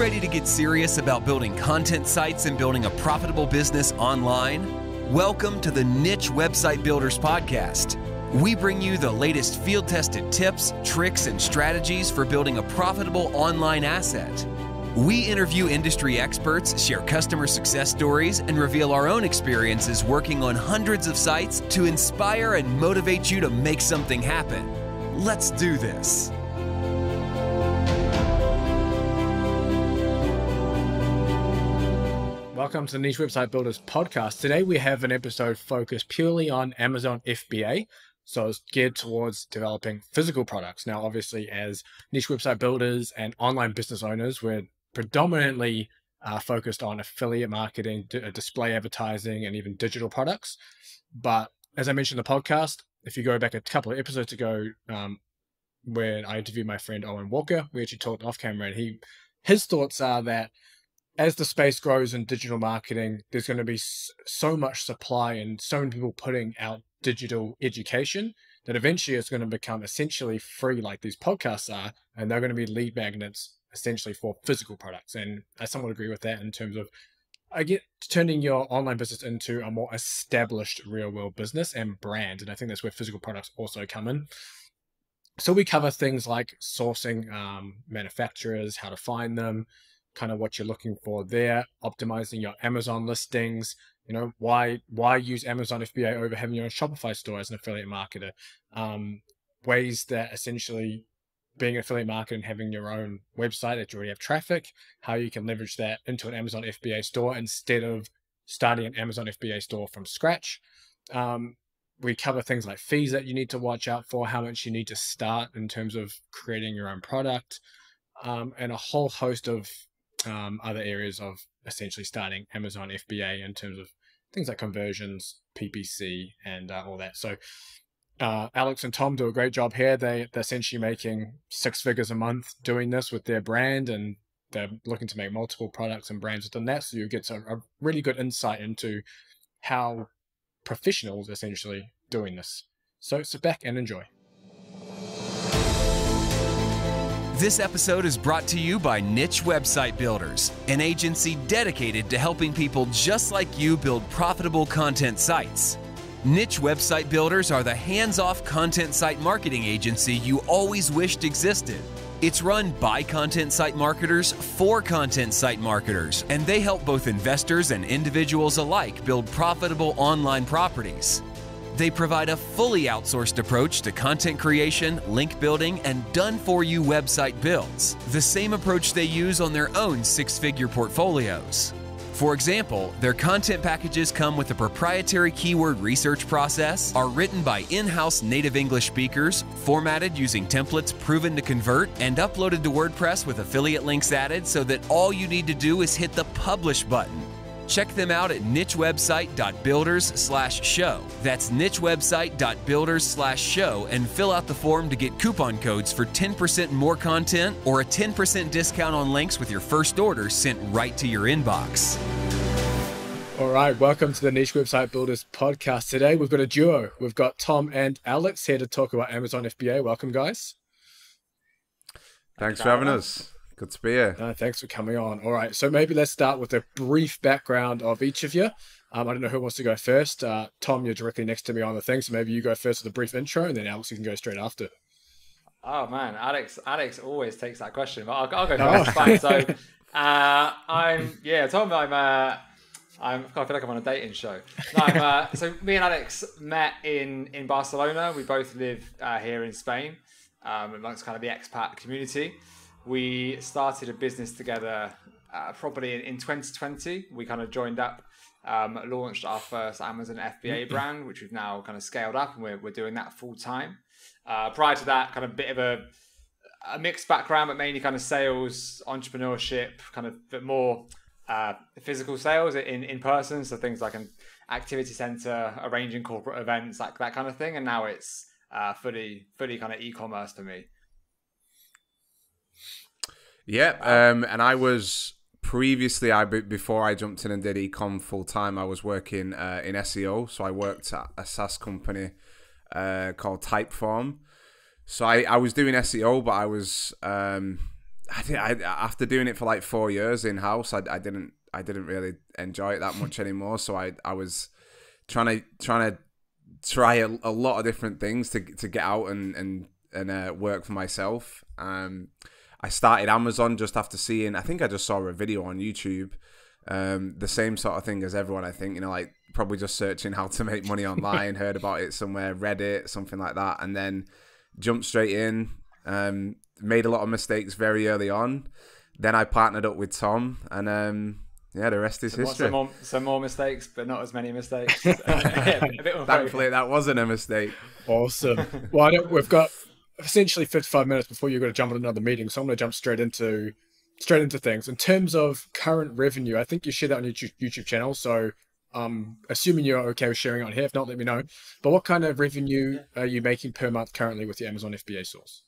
ready to get serious about building content sites and building a profitable business online? Welcome to the Niche Website Builders Podcast. We bring you the latest field-tested tips, tricks, and strategies for building a profitable online asset. We interview industry experts, share customer success stories, and reveal our own experiences working on hundreds of sites to inspire and motivate you to make something happen. Let's do this. Welcome to the Niche Website Builders Podcast. Today we have an episode focused purely on Amazon FBA. So it's geared towards developing physical products. Now, obviously, as niche website builders and online business owners, we're predominantly focused on affiliate marketing, display advertising, and even digital products. But as I mentioned in the podcast, if you go back a couple of episodes ago, when I interviewed my friend Owen Walker, we actually talked off camera, and his thoughts are that as the space grows in digital marketing, there's going to be so much supply and so many people putting out digital education that eventually it's going to become essentially free, like these podcasts are, and they're going to be lead magnets essentially for physical products. And I somewhat agree with that in terms of, turning your online business into a more established real world business and brand. And I think that's where physical products also come in. So we cover things like sourcing manufacturers, how to find them, kind of what you're looking for there, optimizing your Amazon listings, why use Amazon FBA over having your own Shopify store as an affiliate marketer, ways that essentially being an affiliate marketer and having your own website that you already have traffic, how you can leverage that into an Amazon FBA store instead of starting an Amazon FBA store from scratch. We cover things like fees that you need to watch out for, how much you need to start in terms of creating your own product, and a whole host of other areas of essentially starting Amazon FBA in terms of things like conversions, PPC, and all that. So Alex and Tom do a great job here. They're essentially making 6 figures a month doing this with their brand, and they're looking to make multiple products and brands within that. So you get a really good insight into how professionals essentially doing this. So sit back and enjoy. This episode is brought to you by Niche Website Builders, an agency dedicated to helping people just like you build profitable content sites. Niche Website Builders are the hands-off content site marketing agency you always wished existed. It's run by content site marketers for content site marketers, and they help both investors and individuals alike build profitable online properties. They provide a fully outsourced approach to content creation, link building, and done-for-you website builds, the same approach they use on their own 6-figure portfolios. For example, their content packages come with a proprietary keyword research process, are written by in-house native English speakers, formatted using templates proven to convert, and uploaded to WordPress with affiliate links added so that all you need to do is hit the publish button. Check them out at nichewebsite.builders/show. That's nichewebsite.builders/show, and fill out the form to get coupon codes for 10% more content or a 10% discount on links with your first order sent right to your inbox. All right, welcome to the Niche Website Builders Podcast. Today we've got a duo. We've got Tom and Alex here to talk about Amazon FBA. Welcome, guys. Thanks for having us. Good to be here. Thanks for coming on. All right, so maybe let's start with a brief background of each of you. I don't know who wants to go first. Tom, you're directly next to me on the thing, so maybe you go first with a brief intro, and then Alex, you can go straight after. Oh man, Alex always takes that question, but I'll go first. Fine. So, Tom. I feel like I'm on a dating show. No, so me and Alex met in Barcelona. We both live here in Spain, amongst kind of the expat community. We started a business together probably in 2020. We kind of joined up, launched our first Amazon FBA brand, which we've now kind of scaled up, and we're doing that full time. Prior to that, kind of bit of a mixed background, but mainly kind of sales, entrepreneurship, kind of bit more physical sales in person. So things like an activity center, arranging corporate events, like that kind of thing. And now it's fully kind of e-commerce for me. Yeah, and I was previously, before I jumped in and did e-com full time, I was working in SEO. So I worked at a SaaS company called Typeform. So I was doing SEO, but I was after doing it for like 4 years in house, I didn't really enjoy it that much anymore. So I was trying to try a lot of different things to get out and work for myself. I started Amazon just after seeing, I think I just saw a video on YouTube, the same sort of thing as everyone, I think, like probably just searching how to make money online, heard about it somewhere, Reddit, something like that, and then jumped straight in, made a lot of mistakes very early on. Then I partnered up with Tom, and the rest is history. Some more mistakes, but not as many mistakes. A bit more Thankfully, that wasn't a mistake. Awesome. Well, we've got essentially 55 minutes before you're going to jump on another meeting, so I'm going to jump straight into things. In terms of current revenue, I think you share that on your YouTube channel, so assuming you're okay with sharing it on here. If not, let me know. But what kind of revenue are you making per month currently with your Amazon FBA source?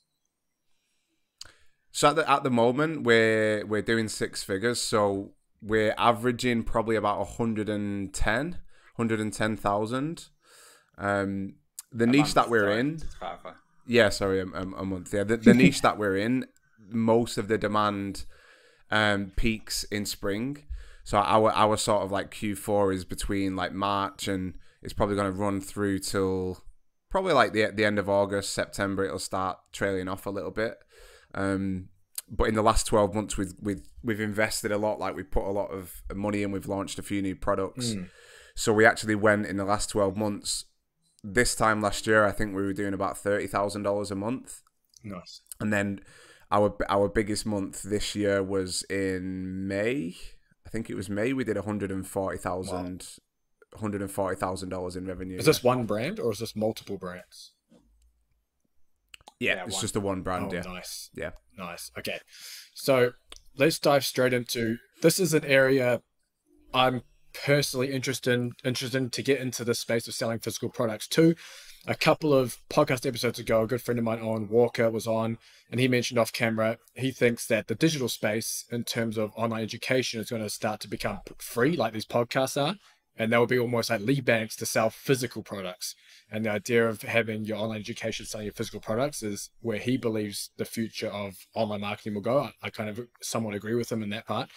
So at the moment, we're doing 6 figures, so we're averaging probably about 110,000. The niche that we're in. Yeah, sorry, a month. Yeah, the niche that we're in, most of the demand peaks in spring. So our sort of like Q4 is between like March, and it's probably going to run through till probably like the end of August, September. It'll start trailing off a little bit. But in the last 12 months, we've invested a lot. Like we put a lot of money in. We've launched a few new products. So we actually went in the last 12 months. This time last year, I think we were doing about $30,000 a month. Nice. And then our biggest month this year was in May. I think it was May. We did $140,000 in revenue. Is this one brand or is this multiple brands? Yeah, it's just the one brand. Oh, yeah. Nice. Yeah. Nice. Okay. So let's dive straight into, this is an area I'm personally interested in to get into the space of selling physical products too. A couple of podcast episodes ago, a good friend of mine, Owen Walker, was on, and he mentioned off camera, he thinks that the digital space in terms of online education is going to start to become free, like these podcasts are, and they will be almost like lead banks to sell physical products. And the idea of having your online education selling your physical products is where he believes the future of online marketing will go. I kind of somewhat agree with him in that part.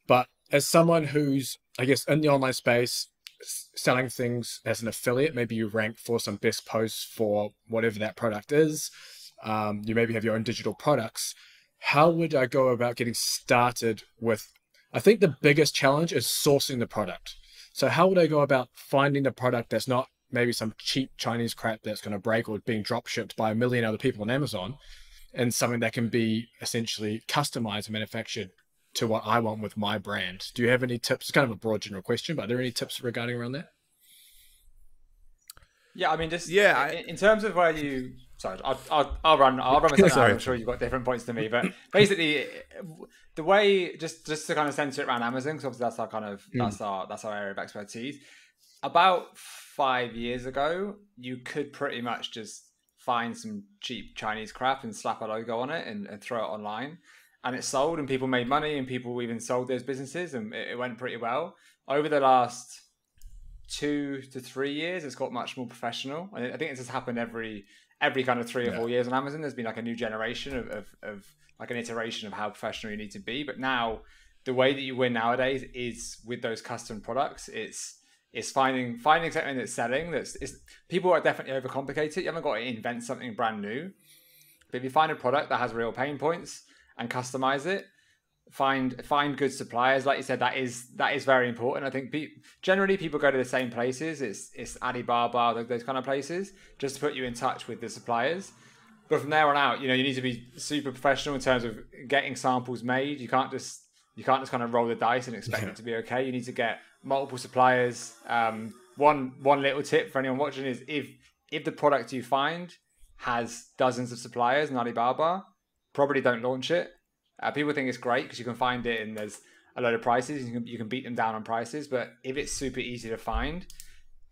But as someone who's, I guess, in the online space, selling things as an affiliate, maybe you rank for some best posts for whatever that product is. You maybe have your own digital products. How would I go about getting started with, I think the biggest challenge is sourcing the product. So how would I go about finding the product that's not maybe some cheap Chinese crap that's going to break or being drop shipped by a million other people on Amazon, and something that can be essentially customized and manufactured to what I want with my brand? Do you have any tips? It's kind of a broad general question, but are there any tips regarding around that? Yeah, I mean, just in terms of where you, sorry, I'll run my second. I'm sure you've got different points to me, but basically, the way just to kind of center it around Amazon, because obviously that's our kind of that's our area of expertise. About 5 years ago, you could pretty much just find some cheap Chinese crap and slap a logo on it and throw it online, and it sold, and people made money, and people even sold those businesses, and it went pretty well. Over the last 2 to 3 years, it's got much more professional, and I think it's just happened every kind of 3 or 4 years on Amazon. There's been like a new generation of like an iteration of how professional you need to be. But now the way that you win nowadays is with those custom products. It's finding something that's selling. People are definitely overcomplicated. You haven't got to invent something brand new, but if you find a product that has real pain points and customize it, find good suppliers. Like you said, that is very important. I think generally people go to the same places. It's Alibaba, those kind of places, just to put you in touch with the suppliers. But from there on out, you need to be super professional in terms of getting samples made. You can't just kind of roll the dice and expect it to be okay. You need to get multiple suppliers. One little tip for anyone watching is if the product you find has dozens of suppliers in Alibaba, probably don't launch it. People think it's great because you can find it and there's a load of prices. You can beat them down on prices. But if it's super easy to find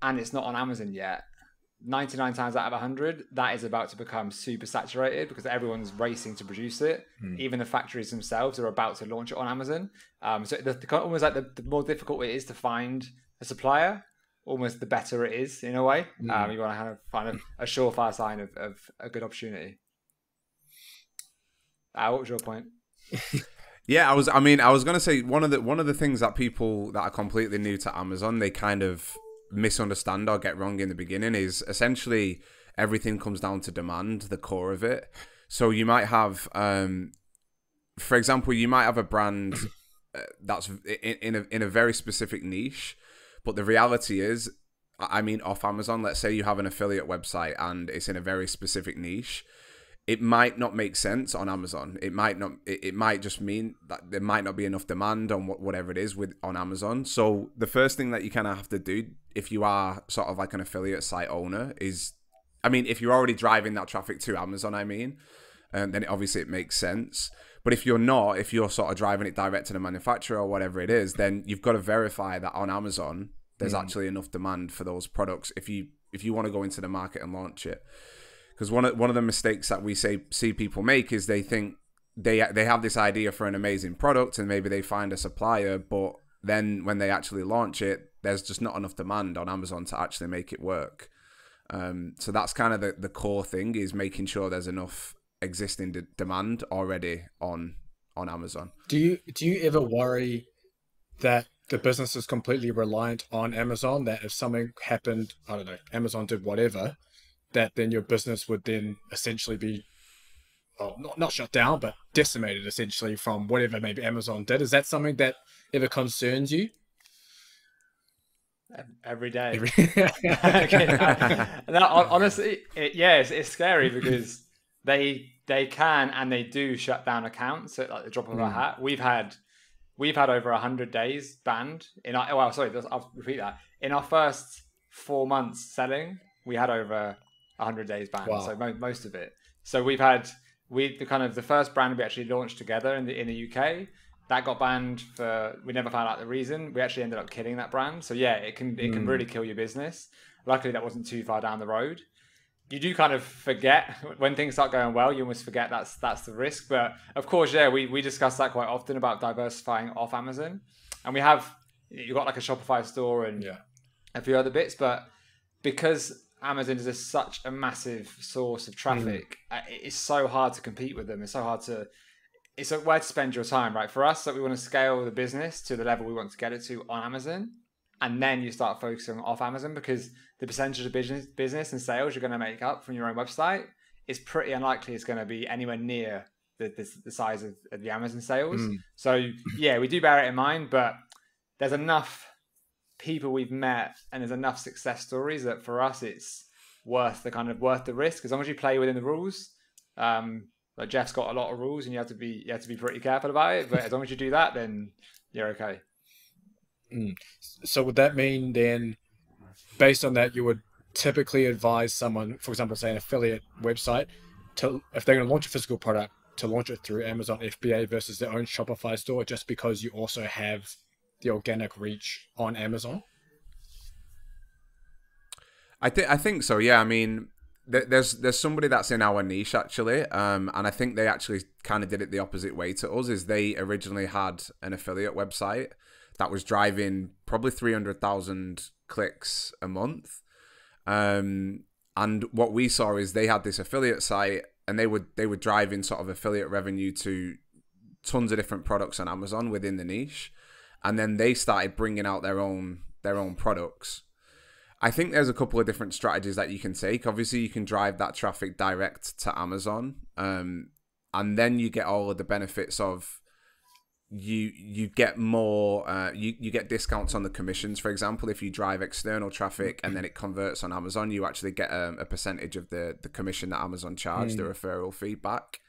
and it's not on Amazon yet, 99 times out of 100, that is about to become super saturated because everyone's racing to produce it. Even the factories themselves are about to launch it on Amazon. So almost like the more difficult it is to find a supplier, almost the better it is in a way. You want to kind of find a surefire sign of a good opportunity. What was your point? Yeah, I mean, I was gonna say one of the things that people that are completely new to Amazon, they kind of misunderstand or get wrong in the beginning is essentially everything comes down to demand, the core of it. So you might have, for example, you might have a brand that's in a very specific niche, but the reality is, I mean, off Amazon, let's say you have an affiliate website and it's in a very specific niche. It might not make sense on Amazon. It might not. It might just mean that there might not be enough demand on whatever it is on Amazon. So the first thing that you kind of have to do if you are sort of like an affiliate site owner is, I mean, if you're already driving that traffic to Amazon, then obviously it makes sense. But if you're not, if you're sort of driving it direct to the manufacturer or whatever it is, then you've got to verify that on Amazon there's actually enough demand for those products if you want to go into the market and launch it. Because one of the mistakes that we see people make is they think they have this idea for an amazing product and maybe they find a supplier, but then when they actually launch it, there's just not enough demand on Amazon to actually make it work. So that's kind of the core thing, is making sure there's enough existing demand already on Amazon. Do you ever worry that the business is completely reliant on Amazon, that if something happened, I don't know, Amazon did whatever, that then your business would then essentially be, well, not shut down, but decimated essentially from whatever maybe Amazon did? Is that something that ever concerns you? Every day. No, honestly, it's scary because they can and they do shut down accounts at like the drop of a hat. We've had over 100 days banned in our. Well, sorry, I'll repeat that. In our first 4 months selling, we had over 100 days banned. Wow. So most of it. So the first brand we actually launched together in the UK, that got banned we never found out the reason. We actually ended up killing that brand. So yeah, it can really kill your business. Luckily, that wasn't too far down the road. You do kind of forget when things start going well. You almost forget that's the risk. But of course, yeah, we discuss that quite often about diversifying off Amazon, and you've got like a Shopify store and a few other bits, but because Amazon is such a massive source of traffic, it's so hard to compete with them. It's where to spend your time, right? For us, that we want to scale the business to the level we want to get it to on Amazon, and then you start focusing off Amazon, because the percentage of business and sales you're going to make up from your own website is pretty unlikely it's going to be anywhere near the size of the Amazon sales. So yeah, we do bear it in mind, but there's enough people we've met and there's enough success stories that for us it's worth the risk, as long as you play within the rules. Like Jeff's got a lot of rules and you have to be pretty careful about it, but as long as you do that, then you're okay. So would that mean then, based on that, you would typically advise someone, for example, say an affiliate website, if they're going to launch a physical product, to launch it through Amazon FBA versus their own Shopify store, just because you also have the organic reach on Amazon? I think so. Yeah, I mean, there's somebody that's in our niche actually, and I think they actually kind of did it the opposite way to us. Is they originally had an affiliate website that was driving probably 300,000 clicks a month, and what we saw is they had this affiliate site and they were driving sort of affiliate revenue to tons of different products on Amazon within the niche. And then they started bringing out their own products. I think there's a couple of different strategies that you can take. Obviously, you can drive that traffic direct to Amazon, and then you get all of the benefits of you get more. You get discounts on the commissions. For example, if you drive external traffic and then it converts on Amazon, you actually get a percentage of the commission that Amazon charged, the referral fee back,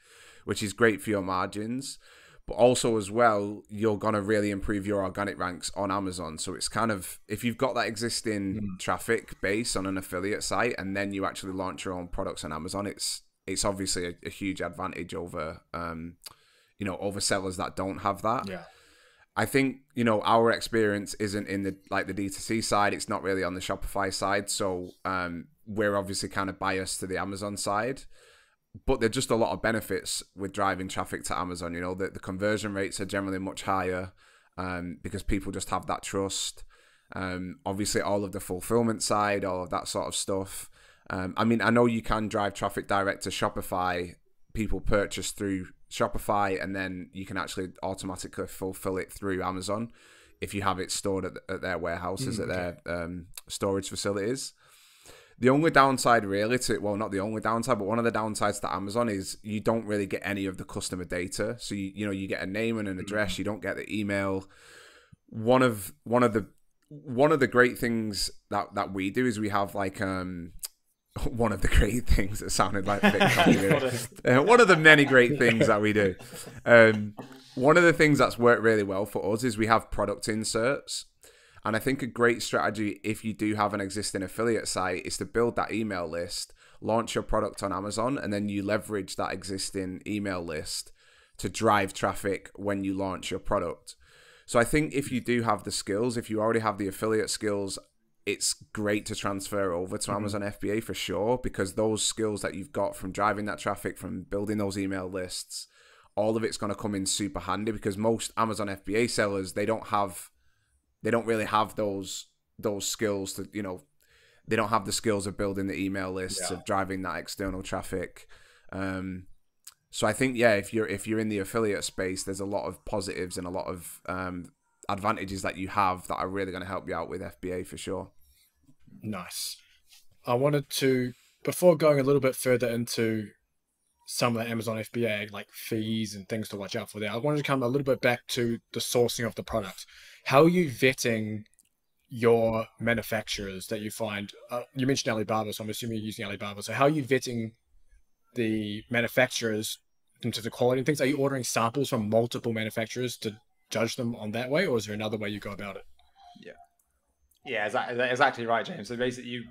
which is great for your margins. But also as well, you're going to really improve your organic ranks on Amazon. So it's kind of, if you've got that existing traffic base on an affiliate site and then you actually launch your own products on Amazon, it's obviously a huge advantage over, over sellers that don't have that. Yeah. I think, our experience isn't in the D2C side. It's not really on the Shopify side. So we're obviously kind of biased to the Amazon side. But there's just a lot of benefits with driving traffic to Amazon. The conversion rates are generally much higher because people just have that trust. Obviously, all of the fulfillment side, all of that sort of stuff. I know you can drive traffic direct to Shopify. People purchase through Shopify, and then you can actually automatically fulfill it through Amazon if you have it stored at their warehouses, at their storage facilities. The only downside really not the only downside, but one of the downsides to Amazon is you don't really get any of the customer data. So you get a name and an address, you don't get the email. One of the great things that we do is we have like one of the great things that sounded like a bit complicated. One of the many great things that we do. One of the things that's worked really well for us is we have product inserts. And I think a great strategy, if you do have an existing affiliate site, is to build that email list, launch your product on Amazon, and then you leverage that existing email list to drive traffic when you launch your product. So I think if you do have the skills, if you already have the affiliate skills, it's great to transfer over to Amazon FBA for sure, because those skills that you've got from driving that traffic, from building those email lists, all of it's going to come in super handy, because most Amazon FBA sellers, they don't really have those skills to, they don't have the skills of building the email lists, of driving that external traffic. So I think, if you're in the affiliate space, there's a lot of positives and a lot of advantages that you have that are really going to help you out with FBA for sure. Nice. I wanted to, before going a little bit further into some of the Amazon FBA, like fees and things to watch out for there, I wanted to come a little bit back to the sourcing of the product. How are you vetting your manufacturers that you find? You mentioned Alibaba, so I'm assuming you're using Alibaba. So how are you vetting the manufacturers into the quality and things? Are you ordering samples from multiple manufacturers to judge them on that way, or is there another way you go about it? Yeah, exactly right, James. So basically,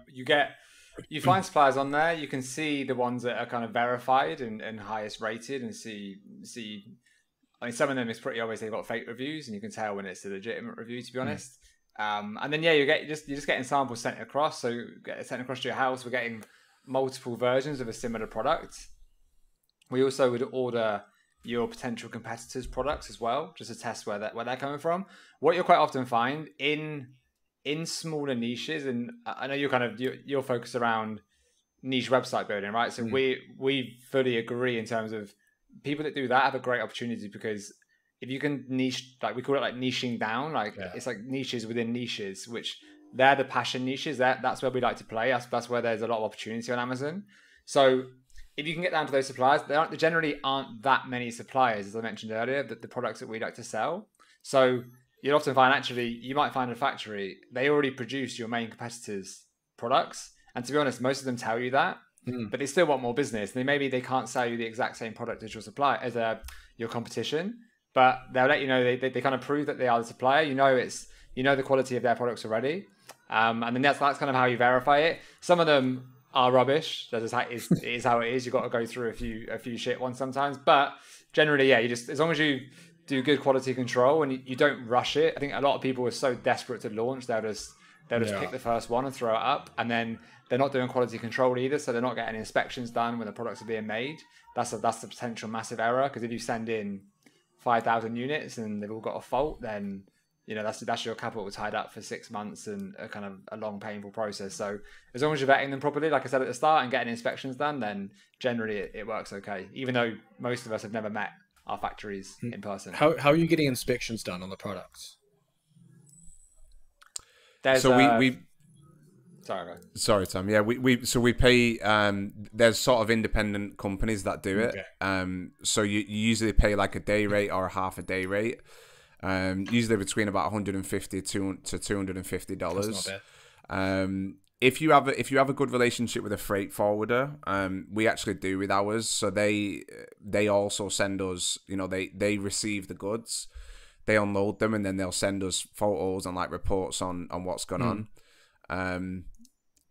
you find suppliers on there. You can see the ones that are kind of verified and highest rated, and see. I mean, some of them is pretty obvious they've got fake reviews, and you can tell when it's a legitimate review, to be honest. And then you're just getting samples sent across. So you get it sent across to your house. We're getting multiple versions of a similar product. We also would order your potential competitors' products as well, just to test where they're coming from. What you'll quite often find in smaller niches, and I know you're focused around niche website building, right? So we fully agree in terms of people that do that have a great opportunity, because if you can niche, like we call it like niching down, it's like niches within niches, which they're the passion niches. That's where we like to play. That's where there's a lot of opportunity on Amazon. So if you can get down to those suppliers, there generally aren't that many suppliers, as I mentioned earlier, the products that we like to sell. So you'll often find, actually, you might find a factory, they already produce your main competitors' products. And to be honest, most of them tell you that, but they still want more business. Maybe they can't sell you the exact same product as your competition, but they'll let you know they kind of prove that they are the supplier. You know the quality of their products already. And then that's kind of how you verify it. Some of them are rubbish. That is how it is. You've got to go through a few shit ones sometimes. But generally, you just, as long as you do good quality control and you don't rush it. I think a lot of people are so desperate to launch, they'll just pick the first one and throw it up, and then they're not doing quality control either, so they're not getting inspections done when the products are being made. That's the potential massive error, because if you send in 5,000 units and they've all got a fault, then that's your capital tied up for 6 months and a kind of a long, painful process. So as long as you're vetting them properly, like I said at the start, and getting inspections done, then generally it works okay, even though most of us have never met our factories in person. How are you getting inspections done on the products? Sorry, Tom. Yeah, we pay. There's sort of independent companies that do it. Okay. So you usually pay like a day rate or a half a day rate. Usually between about $150 to $250. That's not bad. If you have a good relationship with a freight forwarder, we actually do with ours. So they also send us, they receive the goods, they unload them, and then they'll send us photos and like reports on what's gone on.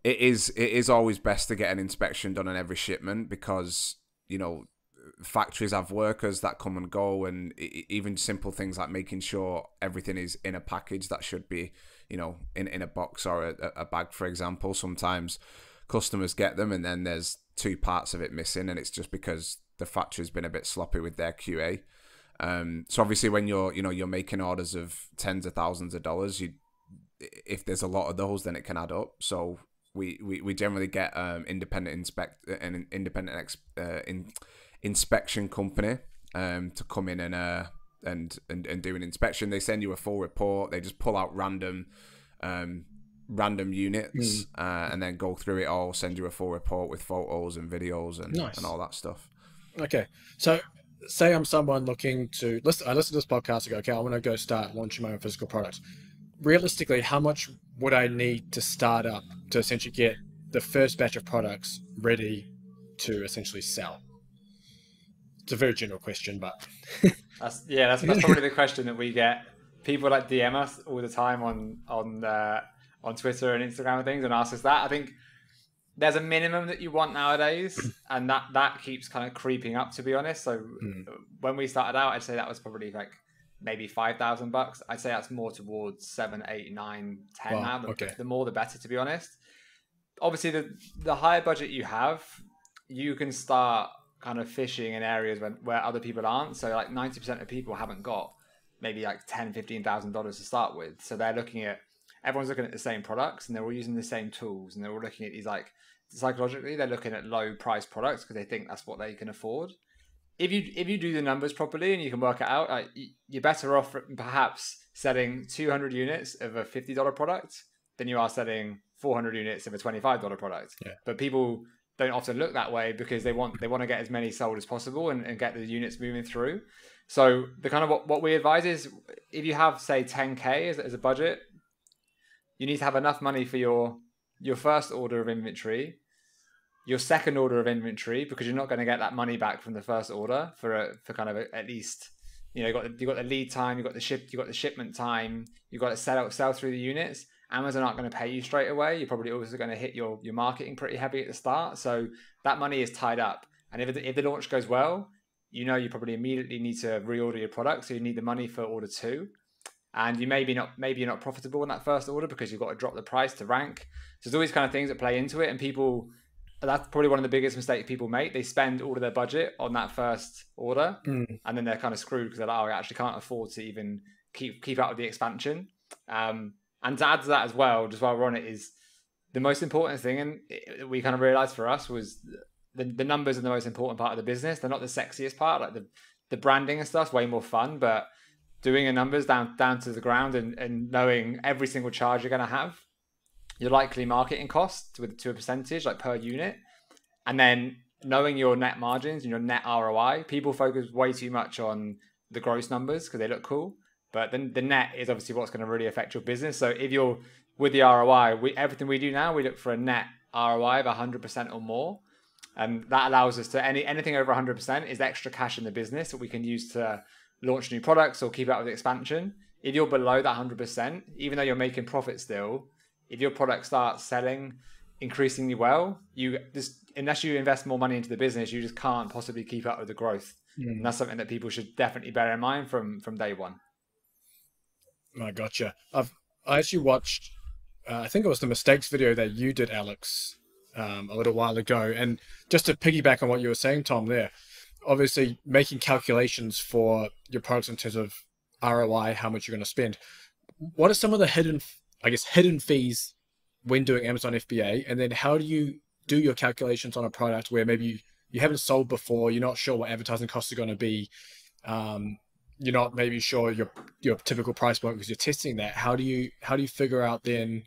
It is always best to get an inspection done on every shipment, because factories have workers that come and go, and even simple things like making sure everything is in a package that should be in a box or a bag, for example. Sometimes customers get them and then there's 2 parts of it missing, and it's just because the factory's been a bit sloppy with their QA. So obviously when you're making orders of tens of thousands of dollars, if there's a lot of those, then it can add up. So we generally get independent inspection company to come in and do an inspection. They send you a full report. They just pull out random units and then go through it all, send you a full report with photos and videos and all that stuff. Okay, so say I'm someone looking to I listen to this podcast and go, okay, I want to go start launching my own physical products. Realistically, how much would I need to start up to essentially get the first batch of products ready to essentially sell? It's a very general question, but that's probably the question that we get. People like DM us all the time on Twitter and Instagram and things and ask us that. I think there's a minimum that you want nowadays, and that keeps kind of creeping up, to be honest. So when we started out, I'd say that was probably like maybe $5,000. I'd say that's more towards 7, 8, 9, 10 wow, now. okay. The more the better, to be honest. Obviously, the higher budget you have, you can start kind of fishing in areas where other people aren't. So like 90% of people haven't got maybe like $10,000, $15,000 to start with. So everyone's looking at the same products and they're all using the same tools, and they're all looking at these, like, psychologically they're looking at low price products because they think that's what they can afford. If you do the numbers properly and you can work it out, like, you're better off perhaps selling 200 units of a $50 product than you are selling 400 units of a $25 product. Yeah. But people don't often look that way because they want to get as many sold as possible and get the units moving through. So the kind of what we advise is, if you have, say, 10K as a budget, you need to have enough money for your first order of inventory, your second order of inventory, because you're not going to get that money back from the first order for kind of at least, you've got the lead time, you've got the shipment time, you've got to sell through the units. Amazon aren't going to pay you straight away. You're probably also going to hit your marketing pretty heavy at the start. So that money is tied up. And if the launch goes well, you probably immediately need to reorder your product. So you need the money for order 2. And maybe you're not profitable in that first order because you've got to drop the price to rank. So there's all these kind of things that play into it. And that's probably one of the biggest mistakes people make. They spend all of their budget on that first order, and then they're kind of screwed because they're like, I actually can't afford to even keep up with the expansion. And to add to that as well, just while we're on it, is the most important thing, and we kind of realized for us, was the numbers are the most important part of the business. They're not the sexiest part. Like the branding and stuff's way more fun, but doing your numbers down to the ground and knowing every single charge you're going to have, your likely marketing costs to a percentage, like per unit, and then knowing your net margins and your net ROI. People focus way too much on the gross numbers because they look cool, but then the net is obviously what's going to really affect your business. So if you're with the ROI, everything we do now, we look for a net ROI of 100% or more. And that allows us to, anything over 100% is extra cash in the business that we can use to launch new products or keep up with the expansion. If you're below that 100%, even though you're making profit still, if your product starts selling increasingly well, unless you invest more money into the business, you just can't possibly keep up with the growth. And that's something that people should definitely bear in mind from day one. I gotcha. I actually watched, I think it was the mistakes video that you did, Alex, a little while ago. And just to piggyback on what you were saying, Tom, there, obviously making calculations for your products in terms of ROI, how much you're going to spend. What are some of the hidden fees when doing Amazon FBA? And then how do you do your calculations on a product where maybe you haven't sold before, you're not sure what advertising costs are going to be, you're not maybe sure your typical price point because you're testing that. How do you figure out then,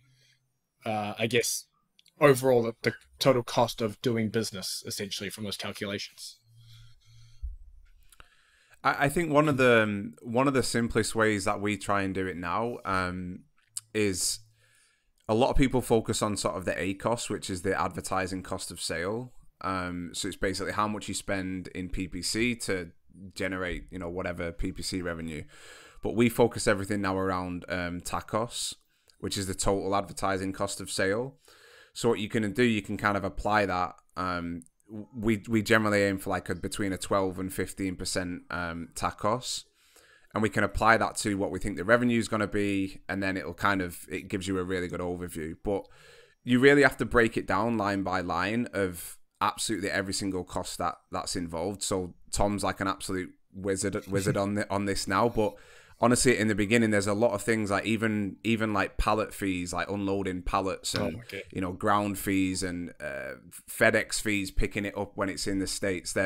I guess, overall the total cost of doing business essentially from those calculations? I think one of the simplest ways that we try and do it now is a lot of people focus on sort of the A cost, which is the advertising cost of sale. So it's basically how much you spend in PPC to generate, whatever PPC revenue. But we focus everything now around TACOS, which is the total advertising cost of sale. So what you can do, you can kind of apply that. We generally aim for between a 12 and 15% TACOS, and we can apply that to what we think the revenue is going to be, and then it gives you a really good overview. But you really have to break it down line by line of absolutely every single cost that's involved. So Tom's like an absolute wizard on this now, but honestly, in the beginning, there's a lot of things like even like pallet fees, like unloading pallets, and ground fees and FedEx fees, picking it up when it's in the States.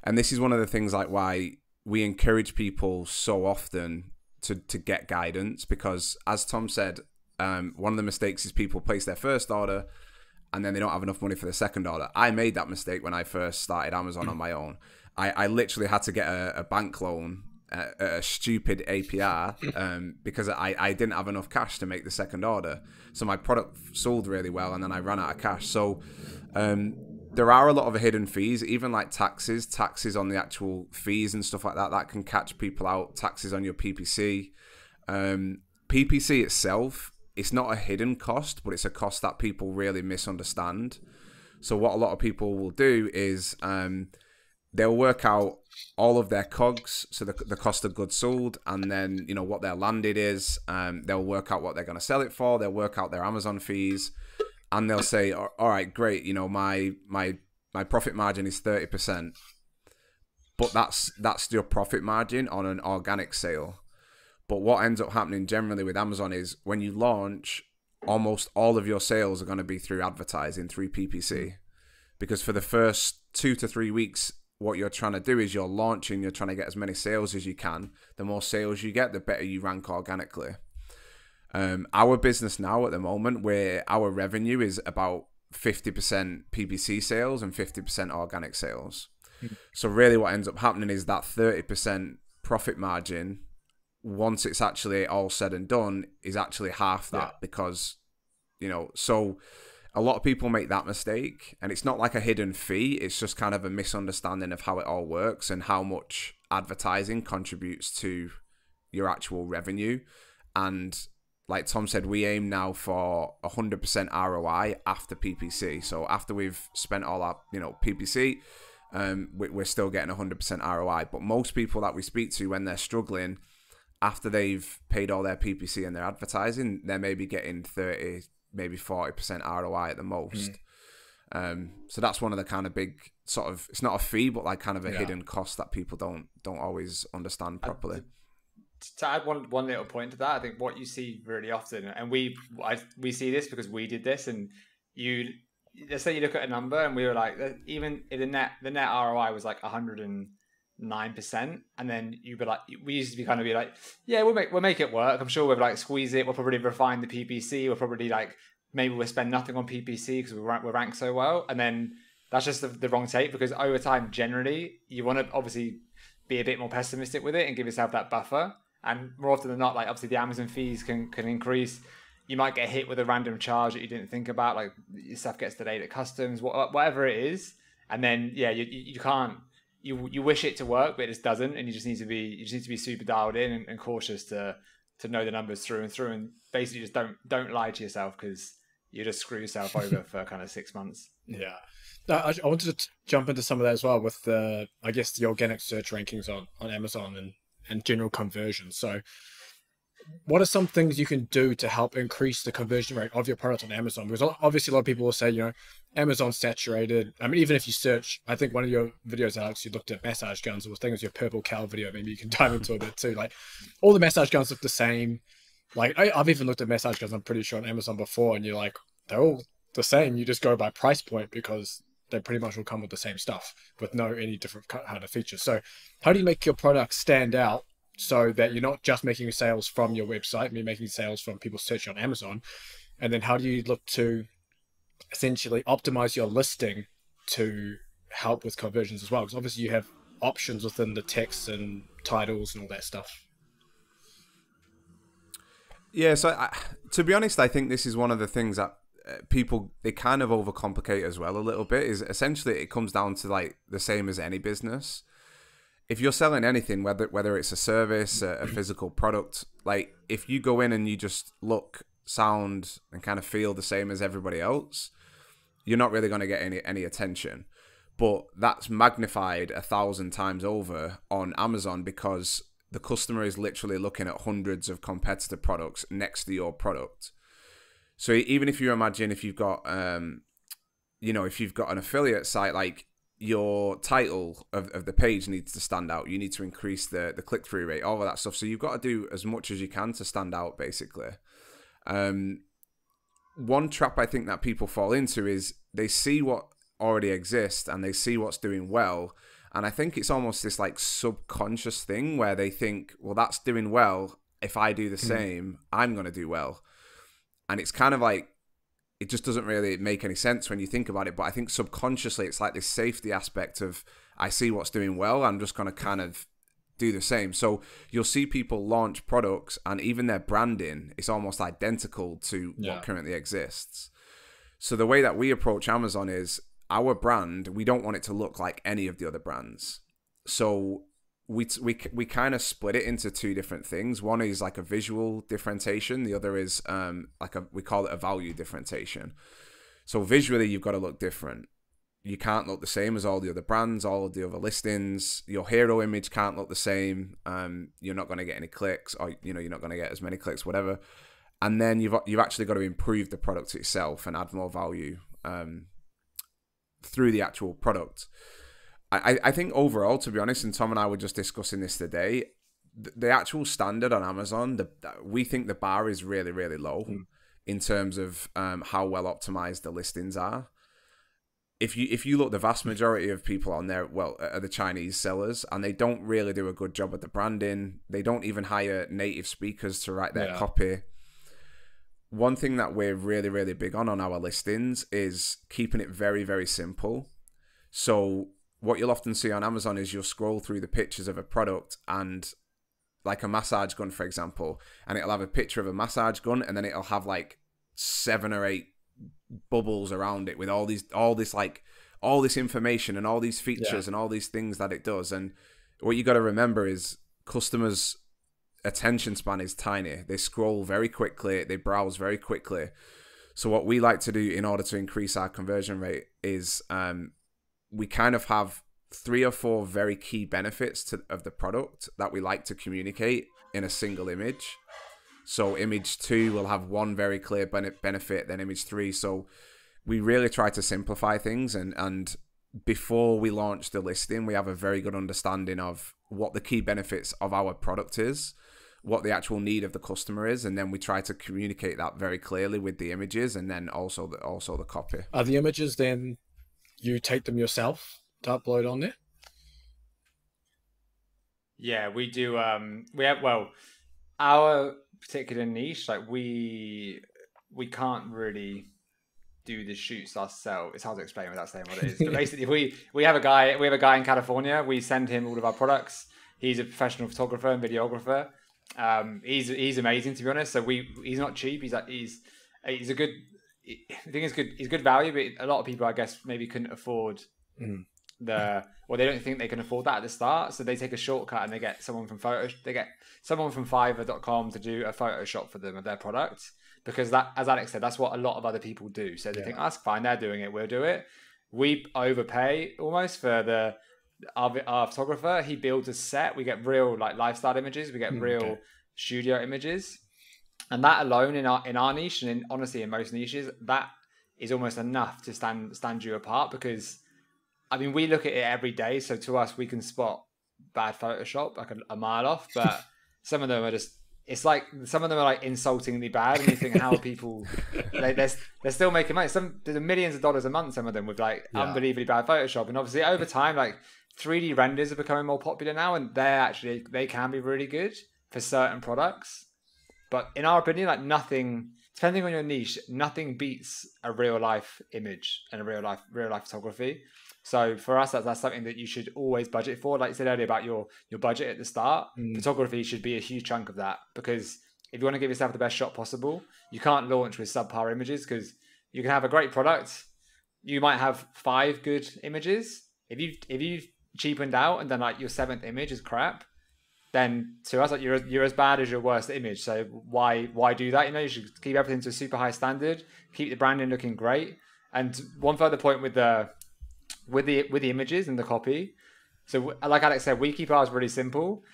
And this is one of the things like why we encourage people so often to get guidance, because as Tom said, one of the mistakes is people place their first order and then they don't have enough money for the second order. I made that mistake when I first started Amazon on my own. I literally had to get a bank loan at a stupid APR because I didn't have enough cash to make the second order. So my product sold really well and then I ran out of cash. So there are a lot of hidden fees, even like taxes on the actual fees and stuff like that. That can catch people out. Taxes on your PPC. PPC itself, it's not a hidden cost, but it's a cost that people really misunderstand. So what a lot of people will do is they'll work out all of their COGS, so the cost of goods sold, and then, you know, what their landed is. They'll work out what they're going to sell it for. They'll work out their Amazon fees, and they'll say, all right, great, you know, my profit margin is 30%, but that's your profit margin on an organic sale. But what ends up happening generally with Amazon is when you launch, almost all of your sales are going to be through advertising, through PPC, because for the first 2 to 3 weeks, what you're trying to do is you're launching, you're trying to get as many sales as you can. The more sales you get, the better you rank organically. Our business now at the moment, where our revenue is about 50% PPC sales and 50% organic sales. So really what ends up happening is that 30% profit margin, once it's actually all said and done, is actually half that, because, you know, so a lot of people make that mistake, and it's not like a hidden fee. It's just kind of a misunderstanding of how it all works and how much advertising contributes to your actual revenue. And like Tom said, we aim now for 100% ROI after PPC. So after we've spent all our, you know, PPC, we're still getting 100% ROI. But most people that we speak to, when they're struggling, after they've paid all their PPC and their advertising, they're maybe getting 30, maybe 40% ROI at the most. So that's one of the kind of big sort of, it's not a fee, but like kind of a hidden cost that people don't always understand properly. To add one little point to that, I think what you see really often, and we see this because we did this, and let's say you look at a number and we were like, even if the net ROI was like 109%, and then you'd be like, we used to be kind of be like, yeah, we'll make it work. I'm sure we'll like squeeze it. We'll probably refine the PPC. We'll probably like, maybe we'll spend nothing on PPC because we're ranked so well. And then that's just the wrong take, because over time, generally, you want to obviously be a bit more pessimistic with it and give yourself that buffer. And more often than not, like obviously the Amazon fees can increase. You might get hit with a random charge that you didn't think about, like your stuff gets delayed at customs, whatever it is. And then you can't. You wish it to work, but it just doesn't, and you just need to be super dialed in and cautious to know the numbers through and through, and basically just don't lie to yourself, because you just screw yourself over for kind of 6 months. Yeah, I wanted to jump into some of that as well with the organic search rankings on Amazon and general conversion. So, what are some things you can do to help increase the conversion rate of your product on Amazon? Because obviously a lot of people will say, you know, Amazon's saturated. I mean, even if you search, I think one of your videos, Alex, you looked at massage guns, or I think it was your purple cow video. Maybe you can dive into a bit too. Like, all the massage guns look the same. Like, I've even looked at massage guns, I'm pretty sure, on Amazon before, and you're like, they're all the same. You just go by price point because they pretty much will come with the same stuff with any different kind of features. So how do you make your product stand out so that you're not just making sales from your website, you're making sales from people searching on Amazon? And then how do you look to essentially optimize your listing to help with conversions as well? Because obviously you have options within the text and titles and all that stuff. Yeah, so to be honest, I think this is one of the things that people, they kind of overcomplicate as well a little bit. Is essentially it comes down to like the same as any business. If you're selling anything, whether it's a service, a physical product, like if you go in and you just look, sound, and kind of feel the same as everybody else, you're not really going to get any attention. But that's magnified 1,000 times over on Amazon, because the customer is literally looking at hundreds of competitor products next to your product. So even if you imagine, if you've got, if you've got an affiliate site, like your title of the page needs to stand out. You need to increase the click-through rate, all of that stuff. So you've got to do as much as you can to stand out, basically. One trap I think that people fall into is they see what already exists and they see what's doing well, And I think it's almost this like subconscious thing where they think, well, that's doing well. If I do the same, I'm going to do well. And it's kind of like, it just doesn't really make any sense when you think about it. But I think subconsciously, it's like this safety aspect of, I see what's doing well, I'm just going to kind of do the same. So you'll see people launch products and even their branding is almost identical to what currently exists. So the way that we approach Amazon is our brand, we don't want it to look like any of the other brands. So we kind of split it into two different things. One is like a visual differentiation. The other is we call it a value differentiation. So visually, you've got to look different. You can't look the same as all the other brands, all of the other listings. Your hero image can't look the same. You're not going to get any clicks, or you're not going to get as many clicks, whatever. And then you've actually got to improve the product itself and add more value through the actual product. I think overall, to be honest, and Tom and I were just discussing this today, the actual standard on Amazon, we think the bar is really, really low in terms of how well optimized the listings are. If you look, the vast majority of people on there, are the Chinese sellers, and they don't really do a good job at the branding. They don't even hire native speakers to write their copy. One thing that we're really, really big on our listings is keeping it very, very simple. So what you'll often see on Amazon is you'll scroll through the pictures of a product, and like a massage gun, for example, and it'll have a picture of a massage gun, and then it'll have like 7 or 8 bubbles around it with all this information and all these features and all these things that it does. And what you got to remember is customers' attention span is tiny. They scroll very quickly, they browse very quickly. So what we like to do in order to increase our conversion rate is we kind of have 3 or 4 very key benefits of the product that we like to communicate in a single image. So image 2 will have one very clear benefit, then image 3. So we really try to simplify things, and before we launch the listing, we have a very good understanding of what the key benefits of our product is, what the actual need of the customer is, and then we try to communicate that very clearly with the images, and then also the copy. Are the images then you take them yourself to upload on there? Yeah, we do. We have, our particular niche, like we can't really do the shoots ourselves. It's hard to explain without saying what it is. But basically, we have a guy in California. We send him all of our products. He's a professional photographer and videographer. He's amazing, to be honest. So he's not cheap. He's a good. I think he's good value, but a lot of people, I guess, maybe couldn't afford they don't think they can afford that at the start, so they take a shortcut and they get someone from Fiverr.com to do a Photoshop for them of their product, because that, as Alex said, that's what a lot of other people do. So they think, that's fine, they're doing it, we'll do it. We overpay almost for our photographer. He builds a set. We get real like lifestyle images. We get real studio images, and that alone in our niche, and honestly in most niches, that is almost enough to stand you apart. Because I mean, we look at it every day, so to us, we can spot bad Photoshop like a mile off. But some of them are just, it's like some of them are like insultingly bad, and you think, how are people? They're still making money. There's millions of dollars a month. Some of them with like unbelievably bad Photoshop, and obviously over time, like 3D renders are becoming more popular now, and they can be really good for certain products. But in our opinion, like nothing, depending on your niche, nothing beats a real life image and a real life photography. So for us, that's something that you should always budget for. Like you said earlier about your budget at the start, photography should be a huge chunk of that, because if you want to give yourself the best shot possible, you can't launch with subpar images, because you can have a great product, you might have 5 good images. If you've cheapened out and then like your 7th image is crap, then to us, like you're as bad as your worst image. So why do that? You know, you should keep everything to a super high standard, keep the branding looking great. And one further point with the images and the copy. So like Alex said, we keep ours really simple.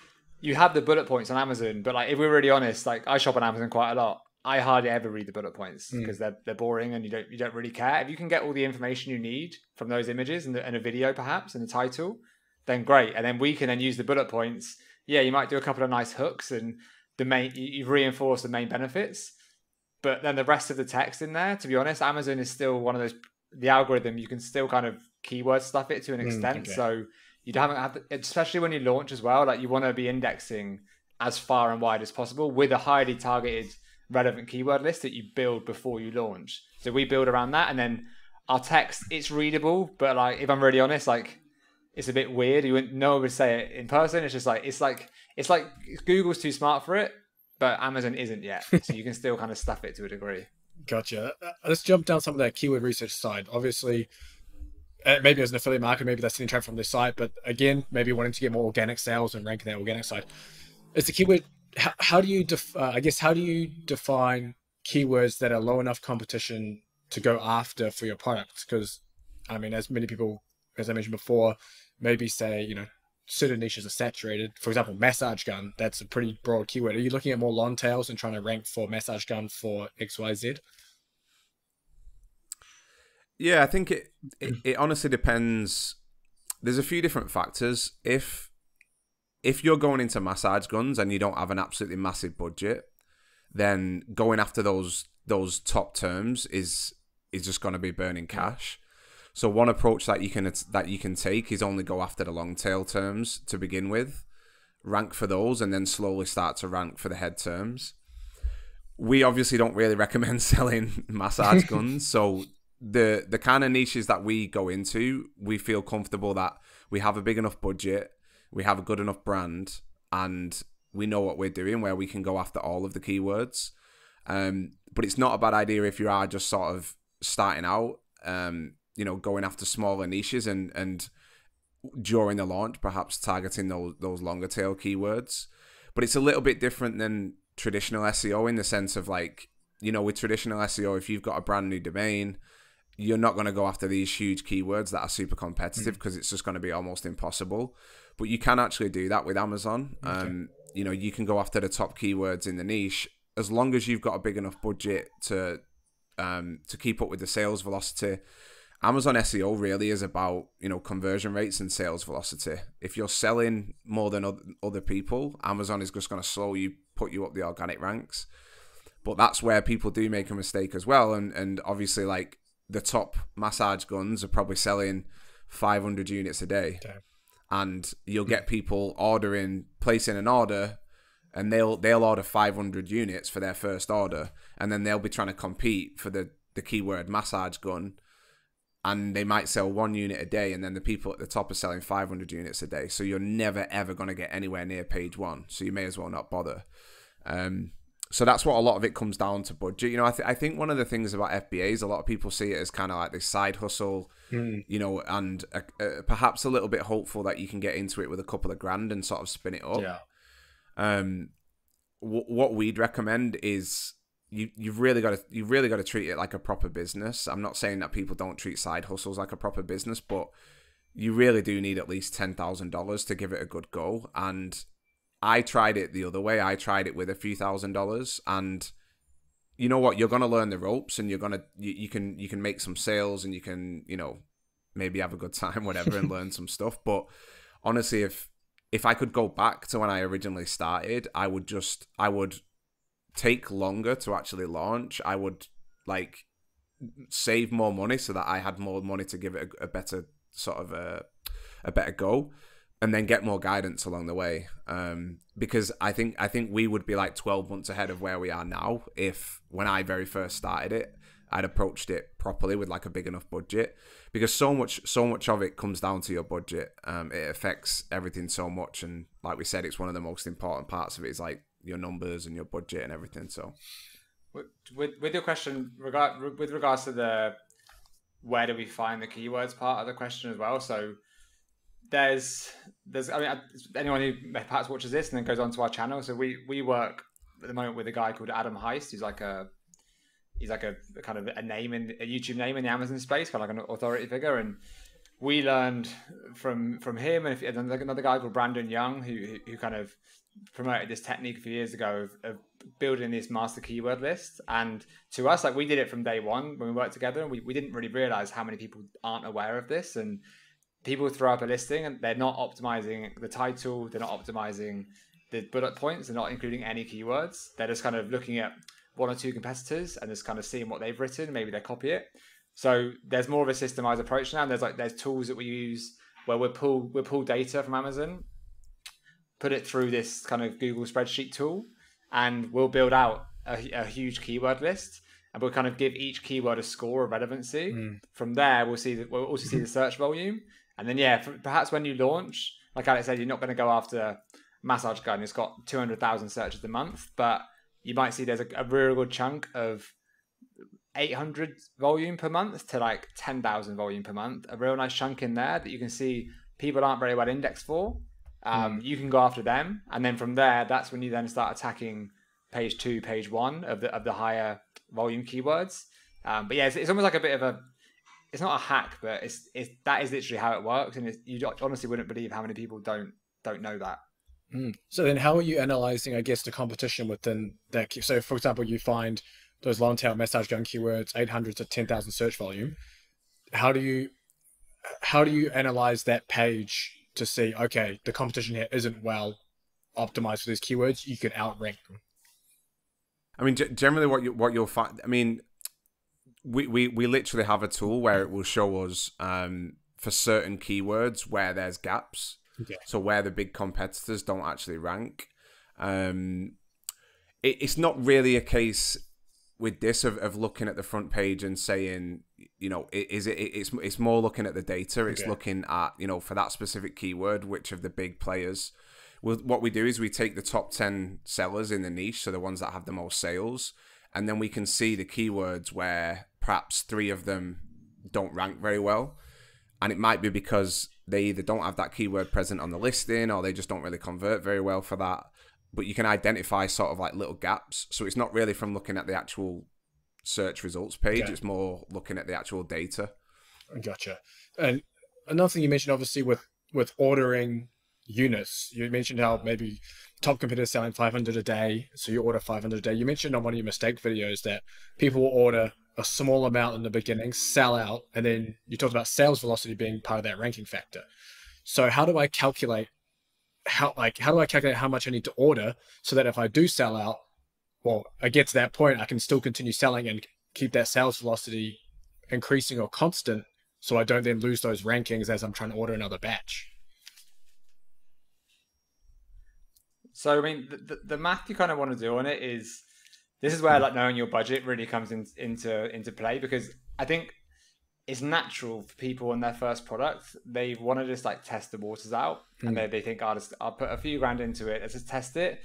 You have the bullet points on Amazon, but like if we're really honest, like I shop on Amazon quite a lot. I hardly ever read the bullet points because they're boring and you don't really care. If you can get all the information you need from those images and a video perhaps and the title, then great. And then we can then use the bullet points. Yeah, you might do a couple of nice hooks and you've reinforced the main benefits, but then the rest of the text in there, to be honest, Amazon is still one of those, the algorithm, you can still kind of keyword stuff it to an extent. Okay. So you haven't have to, especially when you launch as well. Like you want to be indexing as far and wide as possible with a highly targeted, relevant keyword list that you build before you launch. So we build around that, and then our text, it's readable, but like if I'm really honest, like it's a bit weird. No one would say it in person. It's just like it's like Google's too smart for it, but Amazon isn't yet. So you can still kind of stuff it to a degree. Gotcha. Let's jump down some of that keyword research side. Obviously, maybe as an affiliate marketer, maybe that's an trend from this site, but again, maybe wanting to get more organic sales and ranking that organic side. It's the keyword. How do you how do you define keywords that are low enough competition to go after for your product? Because I mean, as many people, as I mentioned before, maybe say, you know, certain niches are saturated. For example, massage gun, that's a pretty broad keyword. Are you looking at more long tails and trying to rank for massage gun for XYZ? Yeah, I think it honestly depends. There's a few different factors. If you're going into massage guns and you don't have an absolutely massive budget, then going after those top terms is just going to be burning cash. So one approach that you can take is only go after the long tail terms to begin with, rank for those, and then slowly start to rank for the head terms. We obviously don't really recommend selling massage guns, so the kind of niches that we go into, we feel comfortable that we have a big enough budget, we have a good enough brand, and we know what we're doing, where we can go after all of the keywords. But it's not a bad idea if you are just sort of starting out, you know, going after smaller niches and during the launch, perhaps targeting those longer tail keywords. But it's a little bit different than traditional SEO in the sense of, like, you know, with traditional SEO, if you've got a brand new domain, you're not going to go after these huge keywords that are super competitive because it's just going to be almost impossible. But you can actually do that with Amazon. Okay. You know, you can go after the top keywords in the niche as long as you've got a big enough budget to keep up with the sales velocity. Amazon SEO really is about, you know, conversion rates and sales velocity. If you're selling more than other people, Amazon is just going to put you up the organic ranks. But that's where people do make a mistake as well. And obviously, like, the top massage guns are probably selling 500 units a day. Okay. And you'll get people placing an order, and they'll order 500 units for their first order, and then they'll be trying to compete for the keyword massage gun, and they might sell 1 unit a day, and then the people at the top are selling 500 units a day. So you're never ever going to get anywhere near page 1. So you may as well not bother. So that's what a lot of it comes down to, budget. You know, I think one of the things about FBAs, a lot of people see it as kind of like this side hustle, you know, and perhaps a little bit hopeful that you can get into it with a couple of grand and sort of spin it up. Yeah. What we'd recommend is you've really got to treat it like a proper business. I'm not saying that people don't treat side hustles like a proper business, but you really do need at least $10,000 to give it a good go. And I tried it the other way. I tried it with a few $1,000s, and you know what? You're gonna learn the ropes, and you can make some sales, and you can, you know, maybe have a good time, whatever, and learn some stuff. But honestly, if I could go back to when I originally started, I would take longer to actually launch. I would, like, save more money so that I had more money to give it a better sort of a better go. And then get more guidance along the way, because I think we would be like 12 months ahead of where we are now if, when I very first started it, I'd approached it properly with like a big enough budget. Because so much of it comes down to your budget. It affects everything so much, and like we said, it's one of the most important parts of it is like your numbers and your budget and everything. So, with your question with regards to the where do we find the keywords part of the question as well, so. There's I mean, anyone who perhaps watches this and then goes onto our channel. So we work at the moment with a guy called Adam Heist, who's like a kind of a YouTube name in the Amazon space, kind of like an authority figure. And we learned from him, and another guy called Brandon Young, who kind of promoted this technique a few years ago of building this master keyword list. And to us, like, we did it from day one when we worked together, and we didn't really realize how many people aren't aware of this. And people throw up a listing and they're not optimizing the title, they're not optimizing the bullet points, they're not including any keywords. They're just kind of looking at 1 or 2 competitors and just kind of seeing what they've written. Maybe they copy it. So there's more of a systemized approach now. And there's tools that we use where we'll pull data from Amazon, put it through this kind of Google spreadsheet tool, and we'll build out a huge keyword list, and we'll kind of give each keyword a score of relevancy. From there, we'll also see the search volume, and then perhaps when you launch, like Alex said, you're not going to go after massage gun. It's got 200,000 searches a month, but you might see there's a real good chunk of 800 volume per month to like 10,000 volume per month. A real nice chunk in there that you can see people aren't very well indexed for. You can go after them, and then from there, that's when you then start attacking page 2, page 1 of the higher volume keywords. But yeah, it's almost like a bit of a, it's not a hack, but that is literally how it works, and you honestly wouldn't believe how many people don't know that. So then how are you analyzing, I guess, the competition within that? So for example, you find those long tail massage gun keywords, 800 to 10,000 search volume. How do you analyze that page to see, okay, the competition here isn't well optimized for these keywords, you can outrank them? I mean, generally what you'll find, I mean, we literally have a tool where it will show us for certain keywords where there's gaps. Okay. So where the big competitors don't actually rank. It's not really a case with this of looking at the front page and saying, you know, it's more looking at the data. It's looking at, you know, for that specific keyword, which of the big players. What we do is we take the top 10 sellers in the niche, so the ones that have the most sales, and then we can see the keywords where perhaps 3 of them don't rank very well. And it might be because they either don't have that keyword present on the listing, or they just don't really convert very well for that. But you can identify sort of like little gaps. So it's not really from looking at the actual search results page. Okay. It's more looking at the actual data. Gotcha. And another thing you mentioned, obviously, with ordering units, you mentioned how maybe top competitors selling 500 a day, so you order 500 a day. You mentioned on one of your mistake videos that people will order a small amount in the beginning, sell out, and then you talked about sales velocity being part of that ranking factor. So how do I calculate how do I calculate how much I need to order so that if I do sell out, well, I get to that point, I can still continue selling and keep that sales velocity increasing or constant, so I don't then lose those rankings as I'm trying to order another batch? So, I mean, the math you kind of want to do on it is, this is where like knowing your budget really comes into play, because I think it's natural for people on their first product, they want to just like test the waters out, and they think, I'll put a few grand into it, let's just test it.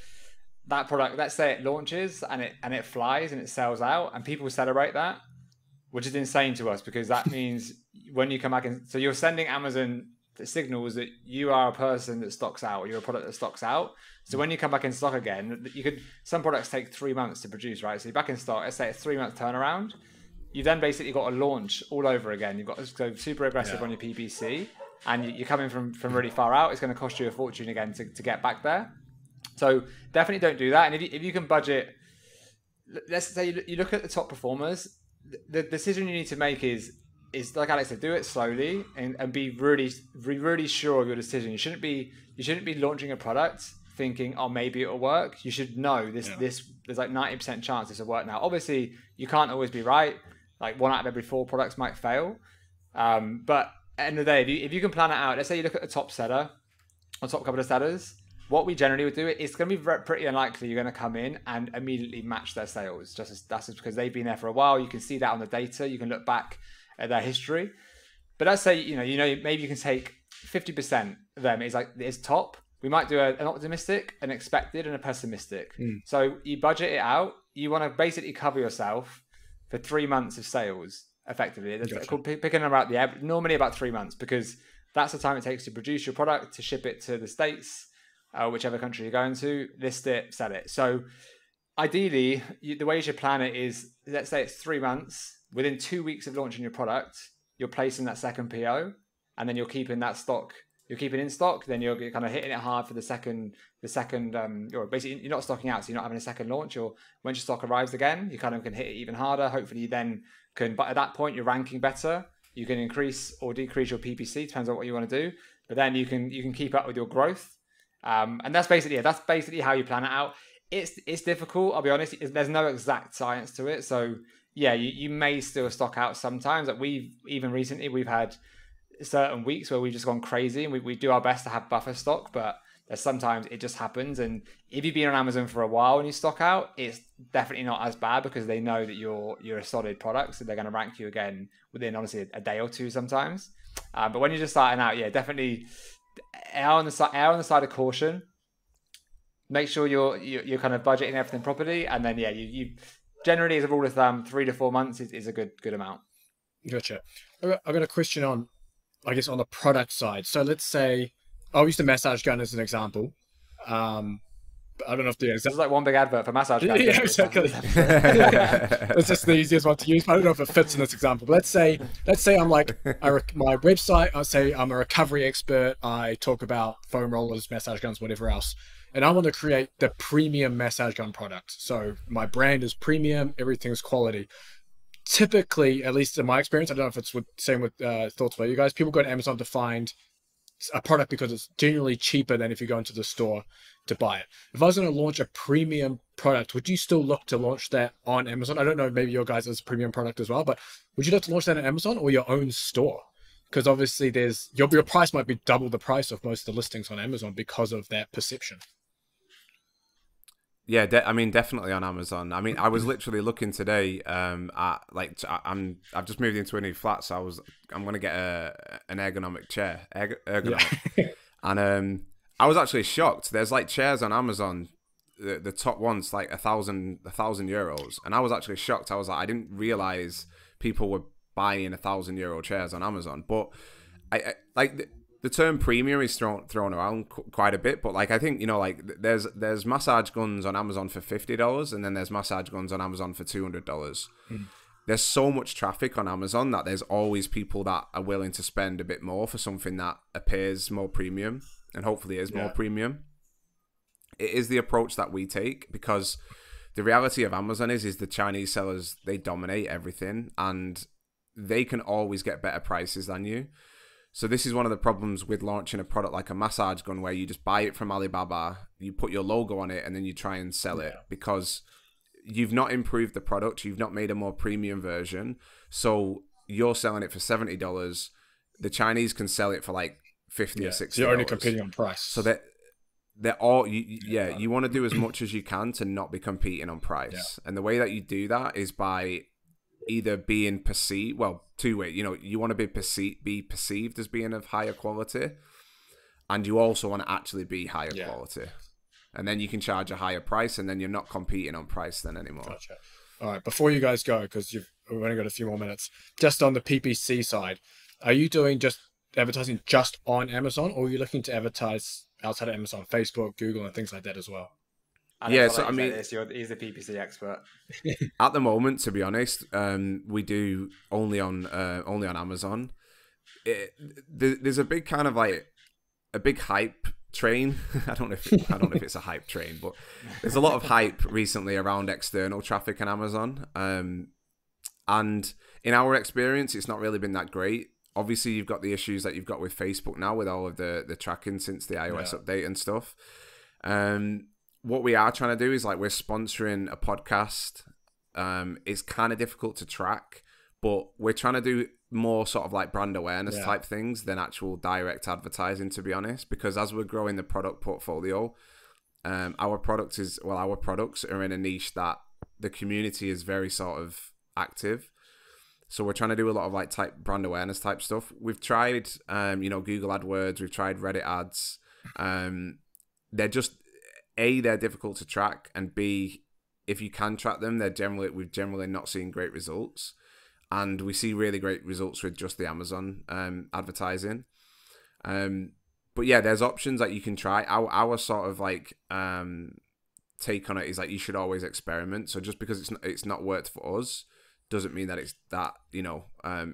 That product, let's say it launches and it flies and it sells out, and people celebrate that, which is insane to us, because that means when you come back and so you're sending Amazon the signals that you are a person that stocks out, or you're a product that stocks out. So when you come back in stock again, some products take 3 months to produce, right? So you're back in stock, let's say it's 3 month turnaround. You then basically got to launch all over again. You've got to go super aggressive on your PPC, and you're coming from really far out. It's going to cost you a fortune again to get back there. So definitely don't do that. And if you can budget, let's say you look at the top performers, the decision you need to make is like Alex said, do it slowly and be really sure of your decision. You shouldn't be launching a product thinking, oh, maybe it'll work. You should know this there's like 90% chance this will work. Now, obviously, you can't always be right. Like 1 out of every 4 products might fail. But at the end of the day, if you can plan it out, let's say you look at the top seller or top couple of sellers, what we generally would do, it's going to be pretty unlikely you're going to come in and immediately match their sales. That's just because they've been there for a while. You can see that on the data. You can look back at their history. But let's say, maybe you can take 50% of them is top. We might do an optimistic, an expected, and a pessimistic. So you budget it out. You want to basically cover yourself for 3 months of sales, effectively. Gotcha. Picking them out normally about 3 months, because that's the time it takes to produce your product, to ship it to the States, whichever country you're going to, list it, sell it. So ideally, the way you should plan it is, let's say it's 3 months. Within 2 weeks of launching your product, you're placing that second PO, and then you're keeping that stock. You're keeping in stock, then you're kind of hitting it hard for the second. Or basically, you're not stocking out, so you're not having a second launch. Or when your stock arrives again, you kind of can hit it even harder. Hopefully, you then can. But at that point, you're ranking better. You can increase or decrease your PPC, depends on what you want to do. But then you can keep up with your growth, and that's basically how you plan it out. It's difficult. I'll be honest. There's no exact science to it. So yeah, you may still stock out sometimes. Like we've had certain weeks where we've just gone crazy, and we do our best to have buffer stock, but there's sometimes it just happens. And if you've been on Amazon for a while and you stock out, it's definitely not as bad because they know that you're a solid product, so they're going to rank you again within honestly a day or two sometimes. But when you're just starting out, yeah, definitely err on the side of caution. Make sure you're kind of budgeting everything properly, and then you generally, as a rule of thumb, 3 to 4 months is a good amount. Gotcha. I've got a question on, I guess, on the product side. So let's say I'll use the massage gun as an example. But I don't know if this is like one big advert for massage guns. Yeah, exactly. It's just the easiest one to use. But I don't know if it fits in this example. But let's say I'm like my website. I'll say I'm a recovery expert. I talk about foam rollers, massage guns, whatever else. And I want to create the premium massage gun product. So my brand is premium. Everything's quality. Typically, at least in my experience, I don't know if it's same with thoughts by you guys. People go to Amazon to find a product because it's generally cheaper than if you go into the store to buy it. If I was going to launch a premium product, would you still look to launch that on Amazon? I don't know, maybe your guys' is a premium product as well, but would you look to launch that on Amazon or your own store? Because obviously there's your price might be double the price of most of the listings on Amazon because of that perception. Yeah, I mean, definitely on Amazon. I mean, I was literally looking today. I've just moved into a new flat, so I'm gonna get an ergonomic chair, ergonomic, and I was actually shocked. There's like chairs on Amazon, the top one's like 1,000 euros, and I was actually shocked. I was like, I didn't realize people were buying €1,000 chairs on Amazon, but I like. The term premium is thrown around quite a bit, but like I think, you know, like there's massage guns on Amazon for $50, and then there's massage guns on Amazon for $200. There's so much traffic on Amazon that there's always people that are willing to spend a bit more for something that appears more premium, and hopefully is more premium. It is the approach that we take, because the reality of Amazon is the Chinese sellers, they dominate everything, and they can always get better prices than you. So this is one of the problems with launching a product like a massage gun, where you just buy it from Alibaba, you put your logo on it, and then you try and sell it, because you've not improved the product, you've not made a more premium version. So you're selling it for $70. The Chinese can sell it for like $50 or $60. So you're only competing on price. So they're all you want to do as much as you can to not be competing on price. And the way that you do that is by either being perceived, two ways. You know, you want to be perceived as being of higher quality, and you also want to actually be higher quality, and then you can charge a higher price, and then you're not competing on price then anymore. Gotcha. All right, before you guys go, because we've only got a few more minutes, just on the PPC side, are you doing just advertising just on Amazon, or are you looking to advertise outside of Amazon, Facebook, Google, and things like that as well? So I mean, he's the PPC expert. At the moment, to be honest, we do only on Amazon. There's a big kind of like a big hype train. I don't know if it's a hype train, but there's a lot of hype recently around external traffic on Amazon. And in our experience, it's not really been that great. Obviously, you've got the issues that you've got with Facebook now with all of the tracking since the iOS update and stuff. What we are trying to do is like we're sponsoring a podcast. It's kind of difficult to track, but we're trying to do more sort of like brand awareness type things than actual direct advertising, to be honest, because as we're growing the product portfolio, our products are in a niche that the community is very sort of active. So we're trying to do a lot of like type brand awareness type stuff. We've tried, Google AdWords. We've tried Reddit ads. They're just, A, they're difficult to track, and B, if you can track them, we've generally not seen great results. And we see really great results with just the Amazon advertising. But yeah, there's options that you can try. Our sort of like take on it is like you should always experiment. So just because it's not worked for us doesn't mean that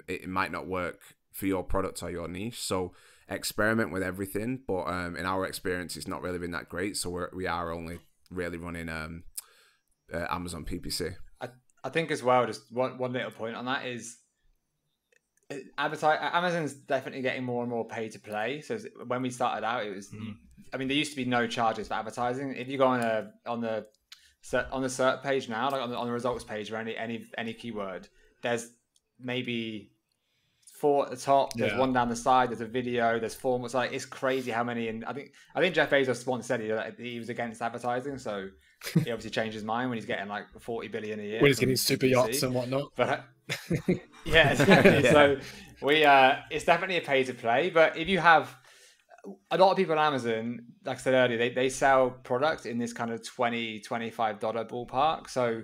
it might not work for your product or your niche. So experiment with everything, but in our experience, it's not really been that great. So we are only really running Amazon PPC. I think as well, just one little point on that is Amazon's definitely getting more and more pay to play. So when we started out, it was, I mean, there used to be no charges for advertising. If you go on the search page now, like on the results page or any keyword, there's maybe 4 at the top. There's one down the side. There's a video. There's 4. It's like, it's crazy how many. And I think Jeff Bezos once said he was against advertising, so he obviously changed his mind when he's getting like 40 billion a year. When he's getting super yachts and whatnot. But yeah, exactly. So it's definitely a pay to play. But if you have a lot of people on Amazon, like I said earlier, they sell product in this kind of $20, $25 ballpark. So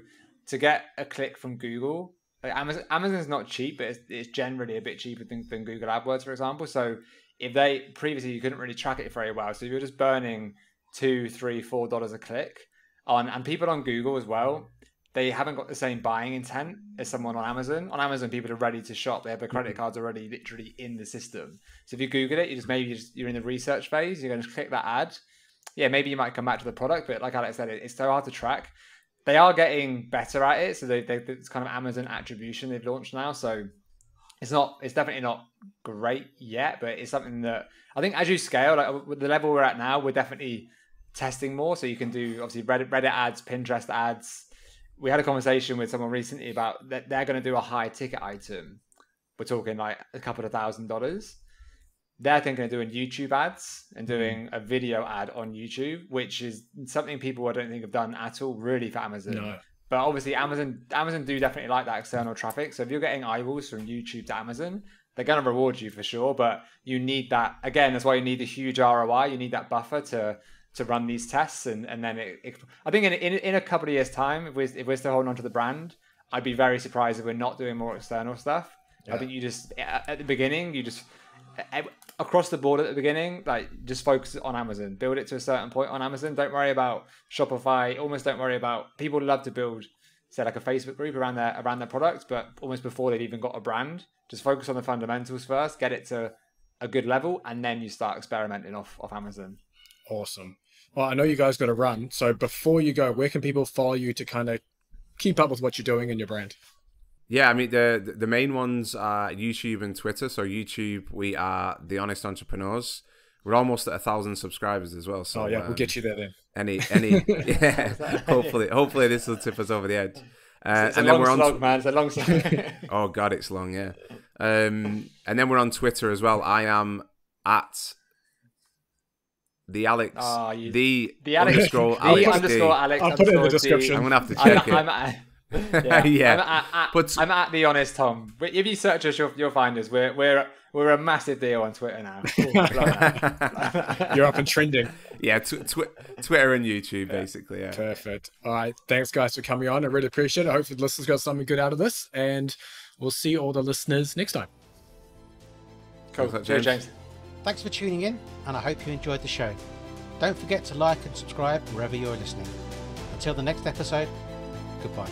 to get a click from Google, like Amazon's not cheap, but it's generally a bit cheaper than Google AdWords, for example. So if previously you couldn't really track it very well, so if you're just burning $2, $3, $4 a click and people on Google as well, they haven't got the same buying intent as someone on Amazon. On Amazon, people are ready to shop. They have their credit cards already literally in the system. So if you Google it, you're in the research phase, you're going to click that ad. Yeah, maybe you might come back to the product, but like Alex said, it's so hard to track. They are getting better at it. So it's kind of Amazon attribution they've launched now. So it's definitely not great yet, but it's something that I think as you scale, like with the level we're at now, we're definitely testing more. So you can do obviously Reddit ads, Pinterest ads. We had a conversation with someone recently about that they're going to do a high ticket item. We're talking like a couple of $1,000s. They're thinking of doing YouTube ads and doing a video ad on YouTube, which is something people I don't think have done at all really for Amazon. No. But obviously Amazon do definitely like that external traffic. So if you're getting eyeballs from YouTube to Amazon, they're going to reward you for sure. But you need that. Again, that's why you need the huge ROI. You need that buffer to run these tests, and then I think in a couple of years' time, if we're still holding on to the brand, I'd be very surprised if we're not doing more external stuff. Yeah. I think you just at the beginning, across the board at the beginning, like just focus on Amazon, build it to a certain point on Amazon. Don't worry about Shopify. Almost don't worry about people love to build, say like a Facebook group around their products, but almost before they've even got a brand, just focus on the fundamentals first, get it to a good level, and then you start experimenting off Amazon. Awesome. Well, I know you guys got to run. So before you go, where can people follow you to kind of keep up with what you're doing in your brand? Yeah, I mean, the main ones are YouTube and Twitter. So YouTube, we are The Honest Entrepreneurs. We're almost at 1,000 subscribers as well. So we'll get you there then. Yeah, hopefully this will tip us over the edge. It's a long slog, man. It's a long slog. Oh God, it's long, yeah. And then we're on Twitter as well. I am at the Alex, the Alex underscore Alex. I'll put it in the description. I'm gonna have to check it. I'm at the Honest Tom. If you search us, you'll find us. We're a massive deal on Twitter now. You're up and trending. Yeah, Twitter and YouTube, basically. Yeah. Perfect. All right, thanks guys for coming on. I really appreciate it. I hope the listeners got something good out of this, and we'll see all the listeners next time. Cool. James. Thanks for tuning in, and I hope you enjoyed the show. Don't forget to like and subscribe wherever you're listening. Until the next episode, goodbye.